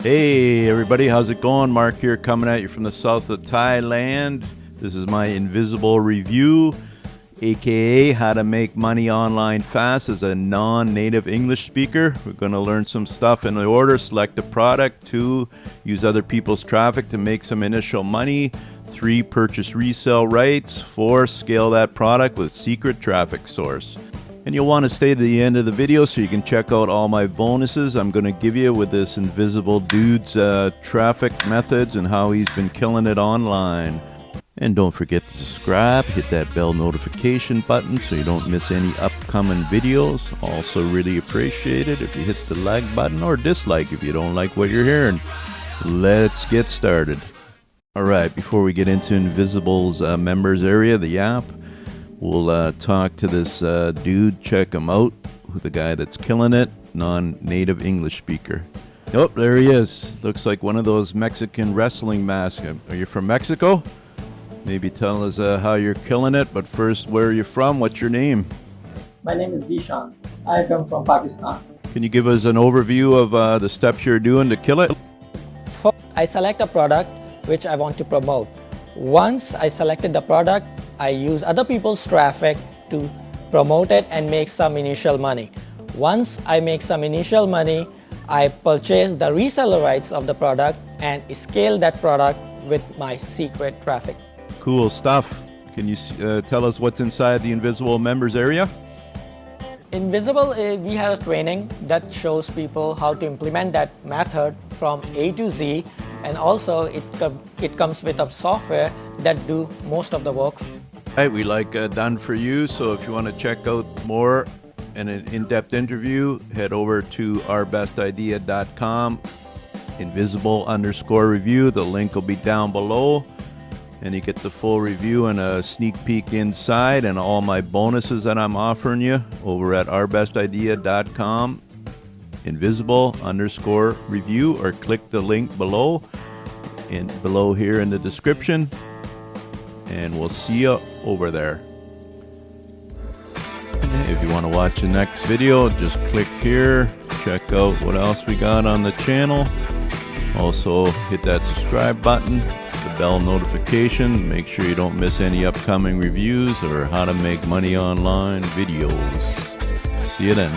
Hey everybody, how's it going? Mark here, coming at you from the south of Thailand. This is my invisible review, aka how to make money online fast as a non-native English speaker. We're going to learn some stuff in the order: select a product, 2, use other people's traffic to make some initial money, 3, purchase resale rights, 4, scale that product with secret traffic source. And you'll want to stay to the end of the video so you can check out all my bonuses I'm going to give you with this invisible dude's traffic methods and how he's been killing it online. And don't forget to subscribe, hit that bell notification button so you don't miss any upcoming videos. Also really appreciate it if you hit the like button or dislike if you don't like what you're hearing. Let's get started. Alright, before we get into Invisible's members area, the app, we'll talk to this dude, check him out, the guy that's killing it, non-native English speaker. Oh, there he is. Looks like one of those Mexican wrestling masks. Are you from Mexico? Maybe tell us how you're killing it, but first, where are you from? What's your name? My name is Zeeshan. I come from Pakistan. Can you give us an overview of the steps you're doing to kill it? First, I select a product which I want to promote. Once I selected the product, I use other people's traffic to promote it and make some initial money. Once I make some initial money, I purchase the reseller rights of the product and scale that product with my secret traffic. Cool stuff. Can you tell us what's inside the Invisible members area? Invisible, we have a training that shows people how to implement that method from A to Z, and also it comes with a software that do most of the work. Right, we like done for you, so if you want to check out more and an in-depth interview, head over to ourbestidea.com, invisible_review. The link will be down below, and you get the full review and a sneak peek inside and all my bonuses that I'm offering you over at ourbestidea.com, invisible_review, or click the link below here in the description, and we'll see you over there. If you want to watch the next video, just click here, check out what else we got on the channel. Also hit that subscribe button, the bell notification, make sure you don't miss any upcoming reviews or how to make money online videos. See you then.